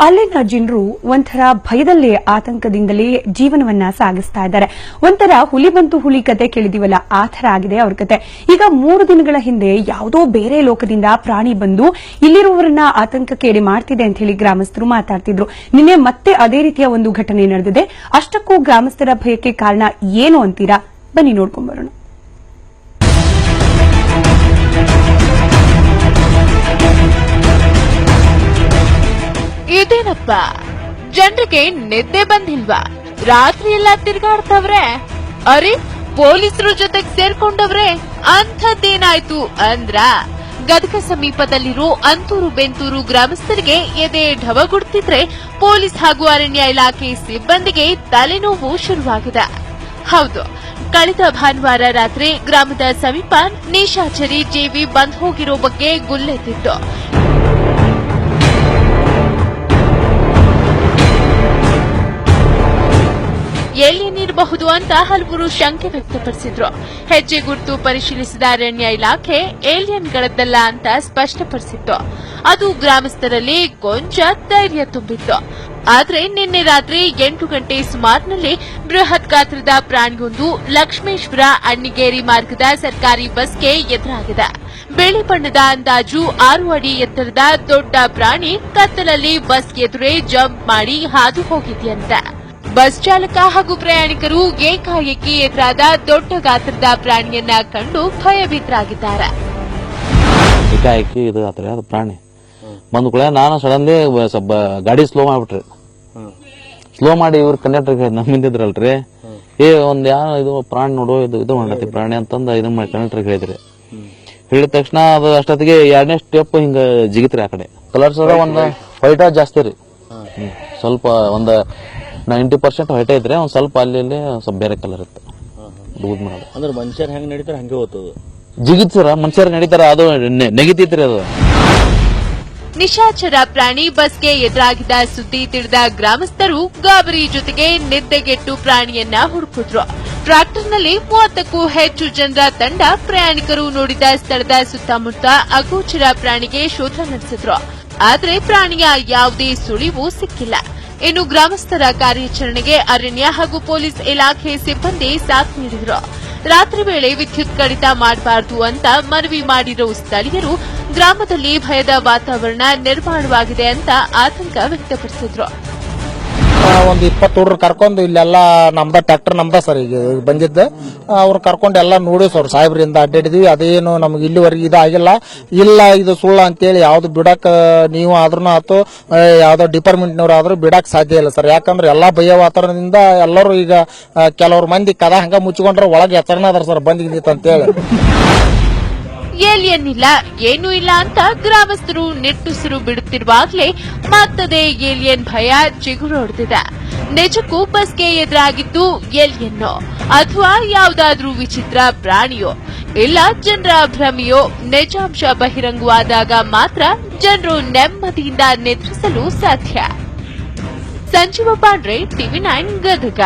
ಅಲ್ಲಿನ ಜನರು ಒಂಥರ ಭಯದಲ್ಲೇ ಆತಂಕದಿಂದಲೇ ಜೀವನವನ್ನ ಸಾಗಿಸ್ತಾ ಇದ್ದಾರೆ. ಒಂಥರ ಹುಲಿ ಬಂತು ಹುಲಿ ಕತೆ ಕೇಳಿದಿವಲ್ಲ, ಆ ಥರ ಆಗಿದೆ ಅವ್ರ ಕತೆ. ಈಗ 3 ದಿನಗಳ ಹಿಂದೆ ಯಾವುದೋ ಬೇರೆ ಲೋಕದಿಂದ ಪ್ರಾಣಿ ಬಂದು ಇಲ್ಲಿರುವವರನ್ನ ಆತಂಕಕ್ಕೇಡಿ ಮಾಡ್ತಿದೆ ಅಂತ ಹೇಳಿ ಗ್ರಾಮಸ್ಥರು ಮಾತಾಡ್ತಿದ್ರು. ನಿನ್ನೆ ಮತ್ತೆ ಅದೇ ರೀತಿಯ ಒಂದು ಘಟನೆ ನಡೆದಿದೆ. ಅಷ್ಟಕ್ಕೂ ಗ್ರಾಮಸ್ಥರ ಭಯಕ್ಕೆ ಕಾರಣ ಏನು ಅಂತೀರಾ? ಬನ್ನಿ ನೋಡ್ಕೊಂಡ್ ಬರೋಣ. ಇದೇನಪ್ಪ, ಜನರಿಗೆ ನಿದ್ದೆ ಬಂದಿಲ್ವಾ? ರಾತ್ರಿ ಎಲ್ಲ ತಿರ್ಗಾಡ್ತವ್ರೆ. ಅರೆ, ಪೊಲೀಸರು ಜೊತೆಗೆ ಸೇರ್ಕೊಂಡವ್ರೆ. ಅಂಥದ್ದೇನಾಯ್ತು ಅಂದ್ರ ಗದಗ ಸಮೀಪದಲ್ಲಿರೋ ಅಂತೂರು ಬೆಂತೂರು ಗ್ರಾಮಸ್ಥರಿಗೆ ಎದೆ ಢವಗುಡ್ತಿದ್ರೆ ಪೊಲೀಸ್ ಹಾಗೂ ಅರಣ್ಯ ಇಲಾಖೆ ಸಿಬ್ಬಂದಿಗೆ ತಲೆನೋವು ಶುರುವಾಗಿದೆ. ಹೌದು, ಕಳೆದ ಭಾನುವಾರ ರಾತ್ರಿ ಗ್ರಾಮದ ಸಮೀಪ ನಿಶಾಚರಿ ಜೀವಿ ಬಂದ್ ಹೋಗಿರೋ ಬಗ್ಗೆ ಗುಲ್ಲೆದ್ದಿತ್ತು. ಏಲಿಯನ್ ಅಂತ ಹಲವರು ಶಂಕೆ ವ್ಯಕ್ತಪಡಿಸಿದ್ರು. ಹೆಜ್ಜೆ ಗುರುತು ಪರಿಶೀಲಿಸಿದ ಅರಣ್ಯ ಇಲಾಖೆ ಏಲಿಯನ್ಗಳದ್ದಲ್ಲ ಅಂತ ಸ್ಪಷ್ಟಪಡಿಸಿತ್ತು. ಅದು ಗ್ರಾಮಸ್ಥರಲ್ಲಿ ಕೊಂಚ ಧೈರ್ಯ ತುಂಬಿತ್ತು. ಆದ್ರೆ ನಿನ್ನೆ ರಾತ್ರಿ 8 ಗಂಟೆ ಸುಮಾರಿನಲ್ಲಿ ಬೃಹತ್ ಗಾತ್ರದ ಪ್ರಾಣಿಯೊಂದು ಲಕ್ಷ್ಮೇಶ್ವರ ಅಣ್ಣಿಗೇರಿ ಮಾರ್ಗದ ಸರ್ಕಾರಿ ಬಸ್ಗೆ ಎದುರಾಗಿದೆ. ಬಿಳಿ ಬಣ್ಣದ ಅಂದಾಜು 6 ಅಡಿ ಎತ್ತರದ ದೊಡ್ಡ ಪ್ರಾಣಿ ಕತ್ತಲಲ್ಲಿ ಬಸ್ ಎದುರೇ ಜಂಪ್ ಮಾಡಿ ಹಾದು ಹೋಗಿದೆಯಂತೆ. ಬಸ್ ಚಾಲಕ ಹಾಗೂ ಪ್ರಯಾಣಿಕರು ಏಕಾಏಕಿ ಎದುರಾದ ದೊಡ್ಡ ಗಾತ್ರದ ಪ್ರಾಣಿಯನ್ನ ಕಂಡು ಭಯಭೀತರಾಗಿದ್ದಾರೆ. ಏಕಾಏಕಿ ಇದು ಆತ್ರಿ, ಅದು ಪ್ರಾಣಿ ಬಂದ ಕೂಡ ನಾನು ಸಡನ್ಲಿ ಸ್ವಲ್ಪ ಗಾಡಿ ಸ್ಲೋ ಮಾಡ್ಬಿಟ್ರಿ. ಸ್ಲೋ ಮಾಡಿ ಇವ್ರ ಕಂಡಕ್ಟರ್ ನಮ್ಮಿಂದಿದ್ರಲ್ರಿ, ಒಂದ್ ಯಾವ ಇದು ಪ್ರಾಣಿ ನೋಡು, ಇದು ಮಾಡತಿ ಪ್ರಾಣಿ ಅಂತಂದ ಇದನ್ನ ಮಾಡಿ ಕಂಡಕ್ಟರ್ ಹೇಳಿದ್ರಿ. ಹೇಳಿದ ತಕ್ಷಣ ಅದು ಅಷ್ಟೊತ್ತಿಗೆ 2ನೇ ಸ್ಟೆಪ್ ಹಿಂಗ ಜಿಗಿತ್ರಿ. ಆ ಕಡೆ ಕಲರ್ಸ್ ಒಂದ್ ವೈಟ್ ಜಾಸ್ತಿ ರೀ, ಸ್ವಲ್ಪ ಒಂದ್ 90% ವೈಟ್ ಐತ್ರಿ, ಒಂದ್ ಸ್ವಲ್ಪ ಅಲ್ಲಿ ಸ್ವಲ್ಪ ಬೇರೆ ಕಲರ್ ಇತ್ತು. ದೂದ್ ಮಾಡೋದು ಅಂದ್ರೆ ಮನುಷ್ಯರ್ ಹೆಂಗ್ ನಡೀತಾರ ಹಂಗೆ ಹೋಗ್ತದ. ಜಿಗಿತ್ ಸರ ಮನುಷ್ಯರ್ ನಡೀತಾರ, ಅದು ನೆಗಿತೈತ್ರಿ. ಅದು ನಿಶಾಚರ ಪ್ರಾಣಿ ಬಸ್ಗೆ ಎದುರಾಗಿದ್ದ ಸುದ್ದಿ ತಿಳಿದ ಗ್ರಾಮಸ್ಥರು ಗಾಬರಿ ಜೊತೆಗೆ ನಿದ್ದೆಗೆಟ್ಟು ಪ್ರಾಣಿಯನ್ನ ಹುಡುಕಿದ್ರು. ಟ್ರಾಕ್ಟರ್ನಲ್ಲಿ 30ಕ್ಕೂ ಹೆಚ್ಚು ಜನರ ತಂಡ ಪ್ರಯಾಣಿಕರು ನೋಡಿದ ಸ್ಥಳದ ಸುತ್ತಮುತ್ತ ಅಗೋಚರ ಪ್ರಾಣಿಗೆ ಶೋಧ ನಡೆಸಿದ್ರು. ಆದ್ರೆ ಪ್ರಾಣಿಯ ಯಾವುದೇ ಸುಳಿವು ಸಿಕ್ಕಿಲ್ಲ. ಇನ್ನು ಗ್ರಾಮಸ್ಥರ ಕಾರ್ಯಾಚರಣೆಗೆ ಅರಣ್ಯ ಹಾಗೂ ಪೊಲೀಸ್ ಇಲಾಖೆ ಸಿಬ್ಬಂದಿ ಸಾಥ್ ನೀಡಿದ್ರು. ರಾತ್ರಿ ವೇಳೆ ವಿದ್ಯುತ್ ಕಡಿತ ಮಾಡಬಾರದು ಅಂತ ಮನವಿ ಮಾಡಿರೋ ಸ್ಥಳೀಯರು ಗ್ರಾಮದಲ್ಲಿ ಭಯದ ವಾತಾವರಣ ನಿರ್ಮಾಣವಾಗಿದೆ ಅಂತ ಆತಂಕ ವ್ಯಕ್ತಪಡಿಸಿದ್ರು. ಒಂದು 20 ಹುಡುಗರು ಕರ್ಕೊಂಡು ಇಲ್ಲೆಲ್ಲ ನಮ್ದ ಟ್ರ್ಯಾಕ್ಟರ್ ನಮ್ದ ಸರ್ ಈಗ ಬಂದಿದ್ದ, ಅವ್ರು ಕರ್ಕೊಂಡು ಎಲ್ಲ ನೋಡಿ ಸರ್ ಸಾಹೇಬ್ರಿಂದ ಅಡ್ಡಾಡಿದ್ವಿ. ಅದೇನು ನಮ್ಗೆ ಇಲ್ಲಿವರೆಗೆ ಇದಾಗಿಲ್ಲ. ಇಲ್ಲ ಇದು ಸುಳ್ಳು ಅಂತೇಳಿ ಯಾವ್ದು ಬಿಡಕ್ ನೀವು ಆದ್ರೂ ಆತು, ಯಾವ್ದೋ ಡಿಪಾರ್ಟ್ಮೆಂಟ್ನವ್ರು ಆದ್ರೂ ಬಿಡಕ್ ಸಾಧ್ಯ ಇಲ್ಲ ಸರ್. ಯಾಕಂದ್ರೆ ಎಲ್ಲಾ ಭಯ ವಾತಾವರಣದಿಂದ ಎಲ್ಲರೂ ಈಗ ಕೆಲವ್ರು ಮಂದಿ ಕದ ಹಂಗ ಮುಚ್ಚಿಕೊಂಡ್ರೆ ಒಳಗೆ ಎತ್ತರನ ಅದಾರ ಸರ್ ಬಂದಿದ್ದಿತ್ತು ಅಂತೇಳಿ. ಏಲಿಯನ್ ಇಲ್ಲ, ಏನೂ ಇಲ್ಲ ಅಂತ ಗ್ರಾಮಸ್ಥರು ನಿಟ್ಟುಸಿರು ಬಿಡುತ್ತಿರುವಾಗಲೇ ಮತ್ತದೇ ಏಲಿಯನ್ ಭಯ ಚಿಗುರೊಡೆದಿದೆ. ನಿಜಕ್ಕೂ ಬಸ್ಗೆ ಎದುರಾಗಿದ್ದು ಏಲಿಯನ್ನೋ ಅಥವಾ ಯಾವುದಾದ್ರೂ ವಿಚಿತ್ರ ಪ್ರಾಣಿಯೋ, ಇಲ್ಲ ಜನರ ಭ್ರಮೆಯೋ? ನಿಜಾಂಶ ಬಹಿರಂಗವಾದಾಗ ಮಾತ್ರ ಜನರು ನೆಮ್ಮದಿಯಿಂದ ನಿದ್ರಿಸಲು ಸಾಧ್ಯ. ಸಂಜೀವ ಪಾಂಡ್ರೆ, TV9 ಗದಗ.